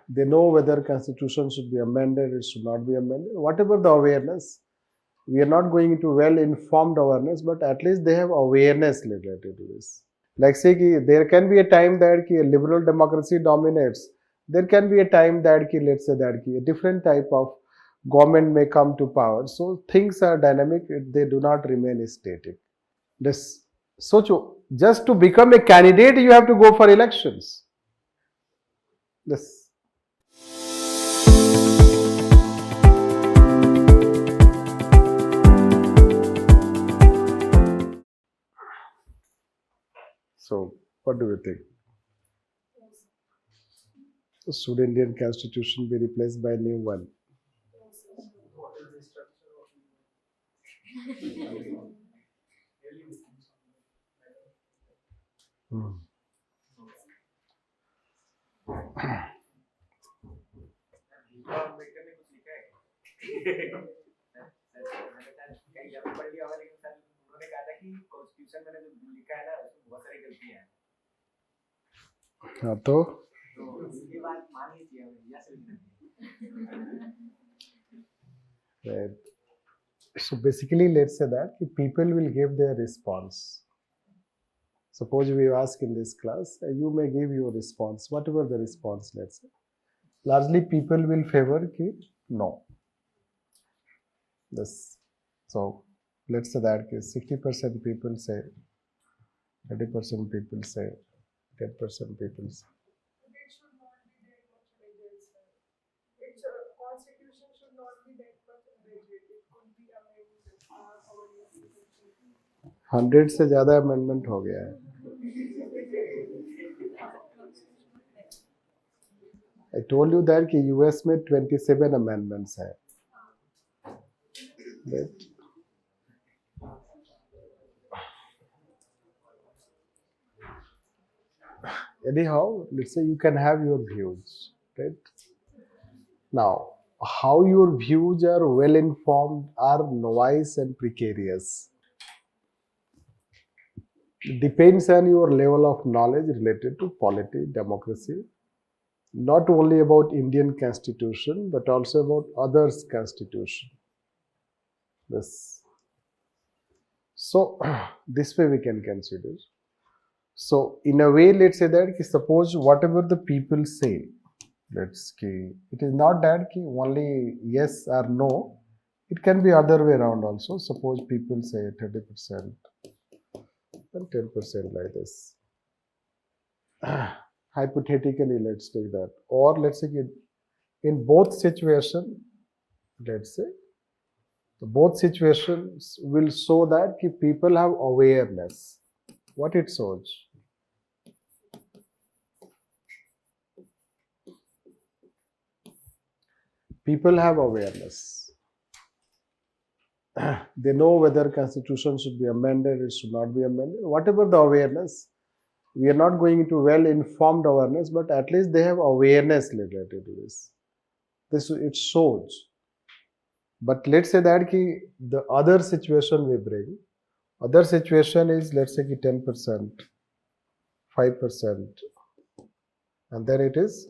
they know whether constitution should be amended, it should not be amended. Whatever the awareness, we are not going into well-informed awareness, but at least they have awareness related to this. Like say, there can be a time that a liberal democracy dominates. There can be a time that let's say that a different type of government may come to power. So things are dynamic; they do not remain static. This so just to become a candidate, you have to go for elections. This. So, what do you think? Should Indian Constitution be replaced by a new one? Hmm. हाँ तो right. So basically, let's say that people will give their response. Suppose we ask in this class, you may give your response, whatever the response, let's say. Largely, people will favor no. This. So let's say that 60% people say, 30% people say, 10% people say. It should not be that much rigid, sir. Its constitution should not be that much rigid. It could be amended or 100 से ज़्यादा amendment हो गया है. I told you that कि US में 27 amendments हैं. Right? Anyhow, let's say you can have your views, right? Now, how your views are well informed are novice and precarious. It depends on your level of knowledge related to polity, democracy, not only about Indian constitution, but also about others' constitution. This. So, this way we can consider. So, in a way, let's say that suppose whatever the people say, it is not that only yes or no, it can be other way around also. Suppose people say 30% and 10% like this. Hypothetically, let's take that. Or let's say in both situations, let's say, both situations will show that people have awareness. What it shows? People have awareness. They know whether constitution should be amended, it should not be amended. Whatever the awareness, we are not going into well-informed awareness, but at least they have awareness related to this. This it shows. But let's say that the other situation we bring, other situation is let's say 10%, 5%, and then it is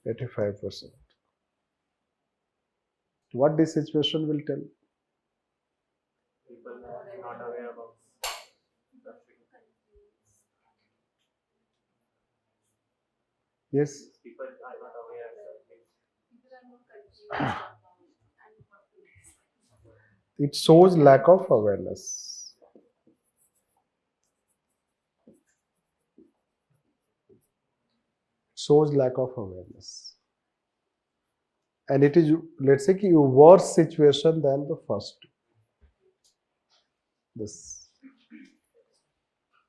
85%. What this situation will tell? People are not aware about the Yes. people are not aware. People are more confused. It shows lack of awareness. Shows lack of awareness. And it is, let's say, a worse situation than the first. This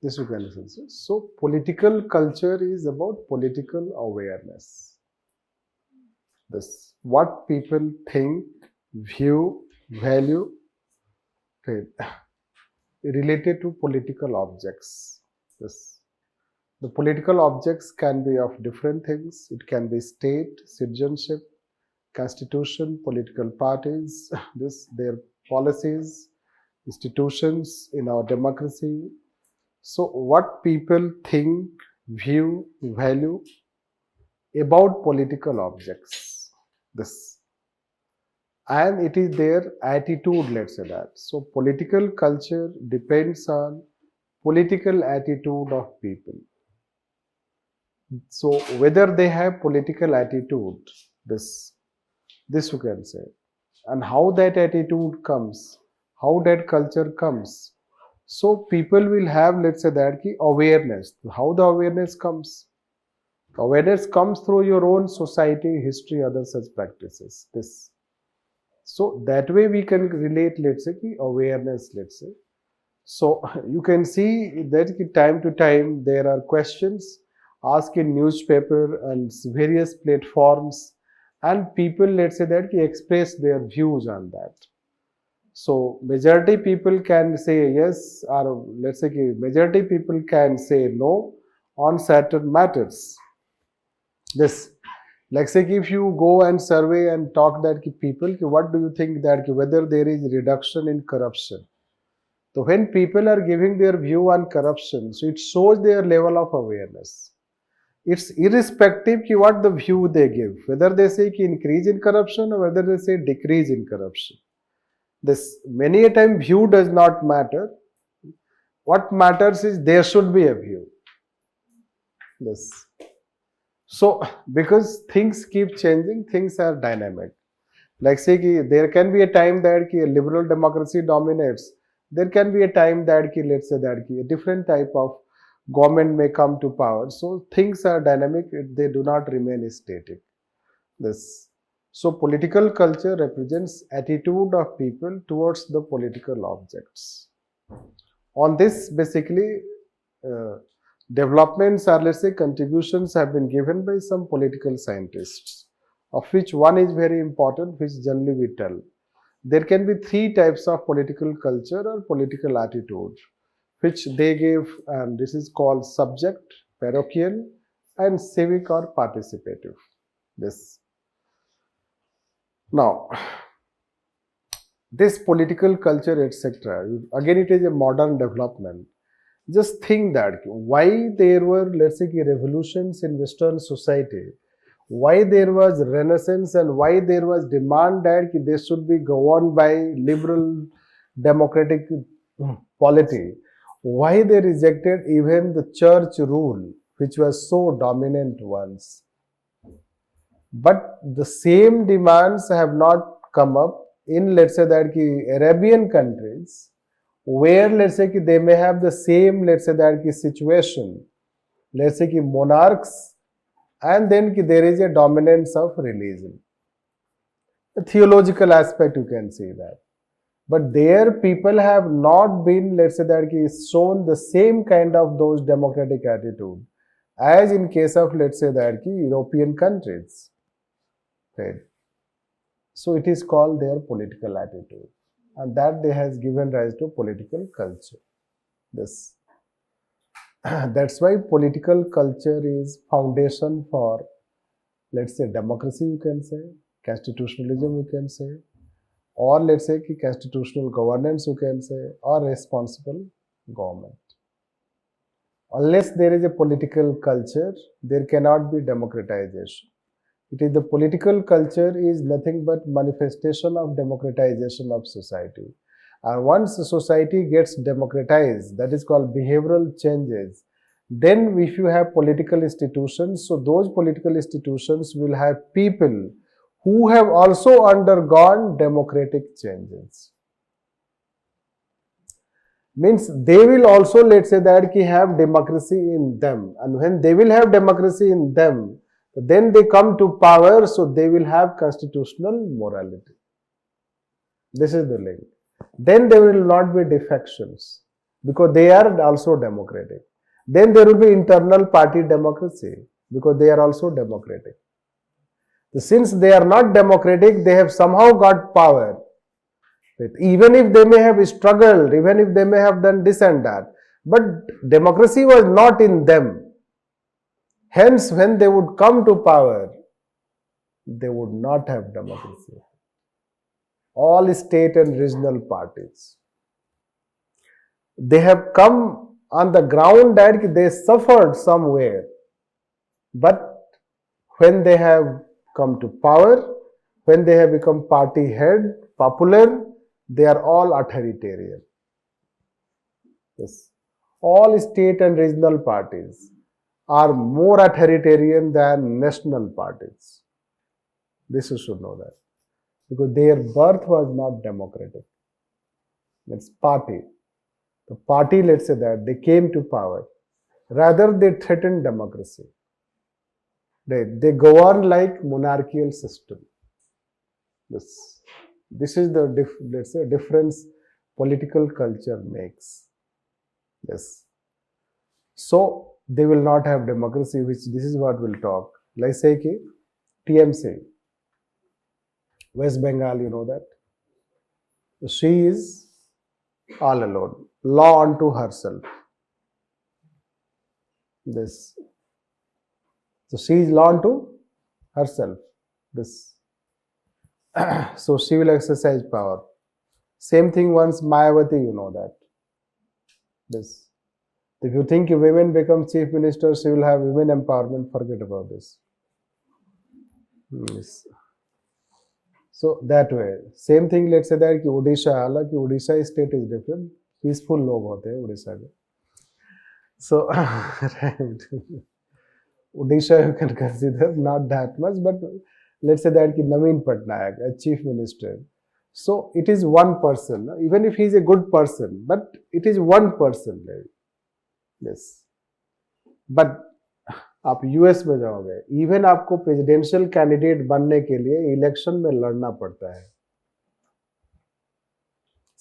you can listen. So, political culture is about political awareness. This what people think, view, value, related to political objects. This the political objects can be of different things. It can be state, citizenship, constitution, political parties, their policies, institutions in our democracy. So what people think, view, value about political objects. This. And it is their attitude, let's say that. So political culture depends on political attitude of people. So whether they have political attitude, this you can say, and how that attitude comes, how that culture comes. So people will have, let's say that, ki awareness. How the awareness comes? Awareness comes through your own society, history, other such practices. This. So that way we can relate, let's say, ki awareness, let's say. So you can see that ki time to time there are questions asked in newspaper and various platforms, and people, let's say that, ki express their views on that. So majority people can say yes, or let's say ki majority people can say no on certain matters. This, like say if you go and survey and talk that ki people, ki what do you think that ki whether there is reduction in corruption. So when people are giving their view on corruption, so it shows their level of awareness. It's irrespective ki what the view they give, whether they say ki increase in corruption or whether they say decrease in corruption. This many a time view does not matter. What matters is there should be a view. This. So because things keep changing, things are dynamic. Like say ki there can be a time that ki liberal democracy dominates. There can be a time that ki, let's say that ki a different type of government may come to power. So things are dynamic, they do not remain static. This. So political culture represents attitude of people towards the political objects. On this, basically, developments or let's say contributions have been given by some political scientists, of which one is very important, which generally we tell. There can be three types of political culture or political attitude, which they gave, and this is called subject, parochial, and civic or participative. This. Now, this political culture, etc., again, it is a modern development. Just think that why there were, let's say, revolutions in Western society, why there was renaissance, and why there was demand that they should be governed by liberal democratic polity. Why they rejected even the church rule, which was so dominant once. But the same demands have not come up in, let's say that Arabian countries, where, let's say, they may have the same, let's say that situation, let's say monarchs, and then there is a dominance of religion. A theological aspect, you can see that. But there people have not been, let's say that shown the same kind of those democratic attitude as in case of, let's say that European countries. Right. So it is called their political attitude, and that they has given rise to political culture. This. That's why political culture is foundation for, let's say, democracy, you can say, constitutionalism, you can say, or let's say constitutional governance, you can say, or responsible government. Unless there is a political culture, there cannot be democratization. It is the political culture is nothing but manifestation of democratization of society. And once the society gets democratized, that is called behavioral changes, then if you have political institutions, so those political institutions will have people who have also undergone democratic changes. Means they will also, let's say that have democracy in them, and when they will have democracy in them, then they come to power, so they will have constitutional morality. This is the link. Then there will not be defections, because they are also democratic. Then there will be internal party democracy, because they are also democratic. Since they are not democratic, they have somehow got power. Even if they may have struggled, even if they may have done this and that, but democracy was not in them. Hence, when they would come to power, they would not have democracy. All state and regional parties, they have come on the ground that they suffered somewhere. But when they have come to power, when they have become party head, popular, they are all authoritarian. Yes. All state and regional parties are more authoritarian than national parties. This you should know that. Because their birth was not democratic. It's party. The party, let's say that, they came to power. Rather, they threatened democracy. They govern like monarchical system. This is the let's say difference political culture makes. Yes. So they will not have democracy, which this is what we'll talk. Like say ki TMC, West Bengal, you know that. She is all alone, law unto herself. This. So she is law unto herself. This. So she will exercise power. Same thing once Mayawati, you know that. This. If you think if women become chief minister, she will have women empowerment, forget about this. Yes. So that way. Same thing, let's say that कि Odisha, हालांकि Odisha state is different. Peaceful लोग होते हैं Odisha के. So, right. Odisha you can consider not that much, but let's say that कि Naveen Patnaik, a chief minister. So it is one person, even if he is a good person, but it is one person. Yes. But आप US में जाओगे, even आपको presidential candidate बनने के लिए election में लड़ना पड़ता है.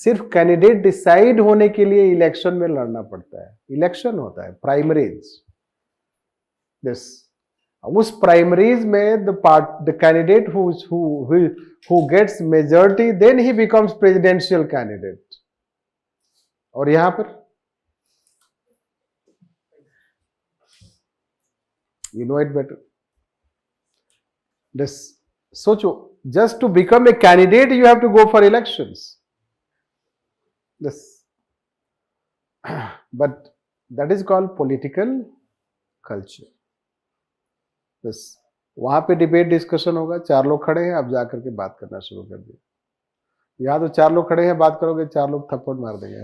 सिर्फ कैंडिडेट डिसाइड होने के लिए इलेक्शन में लड़ना पड़ता है. इलेक्शन होता है, प्राइमरीज. दिस उस प्राइमरीज में the candidate who gets majority, then he becomes presidential candidate. और यहां पर you know it better. This, so just to become a candidate, you have to go for elections. This, but that is called political culture. This, वहां पे debate discussion होगा, 4 लोग खड़े हैं, आप जाकर के बात करना शुरू कर दिए. यहाँ तो 4 लोग खड़े हैं, बात करोगे, 4 लोग थप्पड़ मार देंगे.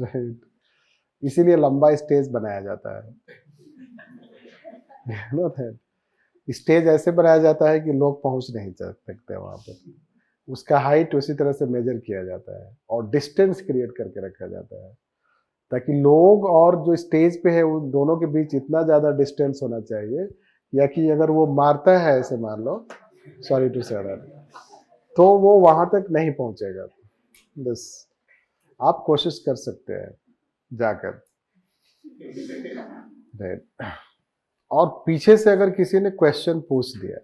Right. इसीलिए लंबा स्टेज बनाया जाता है. स्टेज ऐसे बनाया जाता है कि लोग पहुंच नहीं सकते वहां पर. उसका हाइट उसी तरह से मेजर किया जाता है और डिस्टेंस क्रिएट करके रखा जाता है ताकि लोग और जो स्टेज पे है उन दोनों के बीच इतना ज्यादा डिस्टेंस होना चाहिए, या कि अगर वो मारता है ऐसे मान लो, सॉरी टू से दैट, तो वो वहां तक नहीं पहुंचेगा. बस आप कोशिश कर सकते हैं जाकर. राइट. और पीछे से अगर किसी ने क्वेश्चन पूछ दिया,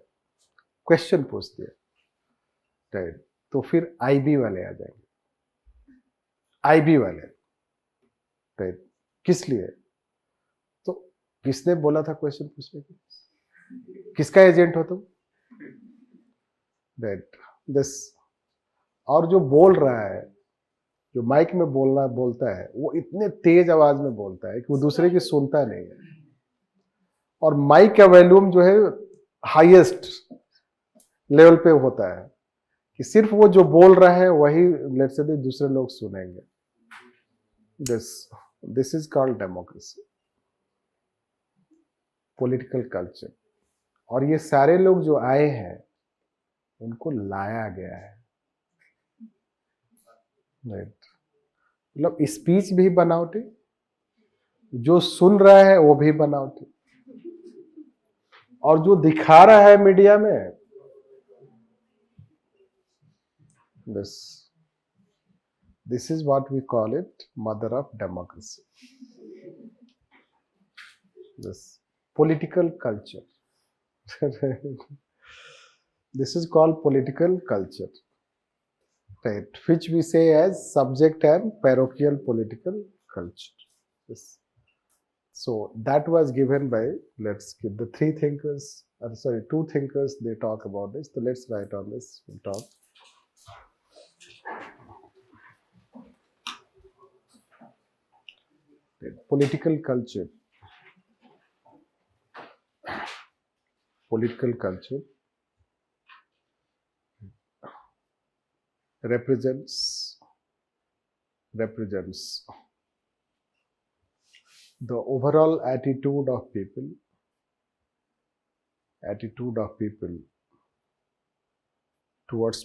राइट, तो फिर आईबी वाले आ जाएंगे. आईबी वाले, राइट. किस लिए? तो किसने बोला था क्वेश्चन पूछने की? किसका एजेंट हो तुम? राइट. दिस, और जो बोल रहा है, जो माइक में बोलता है, वो इतने तेज आवाज में बोलता है कि वो दूसरे की सुनता नहीं है. और माइक का वॉल्यूम जो है हाईएस्ट लेवल पे होता है कि सिर्फ वो जो बोल रहा है वही लेट्स से दूसरे लोग सुनेंगे. This is called democracy, political culture. और ये सारे लोग जो आए हैं उनको लाया गया है. राइट. मतलब स्पीच भी बनावटी, जो सुन रहा है वो भी बनावटी, और जो दिखा रहा है मीडिया में, this is what we call it mother of democracy. This political culture. This is called political culture, right, which we say as subject and parochial political culture. Yes. So that was given by, let's give the 2 thinkers, they talk about this. So let's write on this, we'll talk. Political culture. Political culture represents the overall attitude of people towards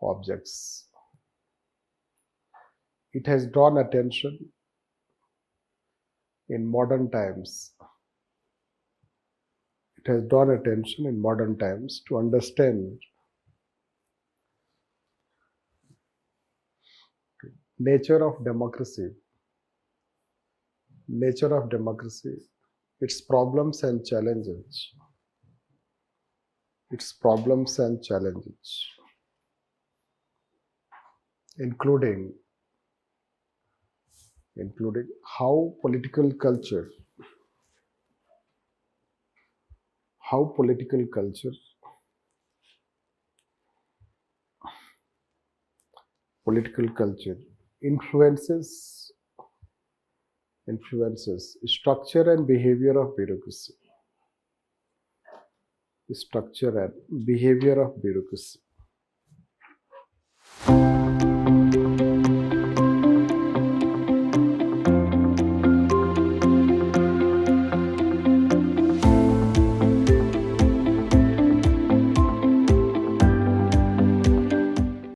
objects. It has drawn attention in modern times. It has drawn attention in modern times to understand nature of democracy, its problems and challenges, including how political culture influences structure and behavior of bureaucracy. Structure and behavior of bureaucracy.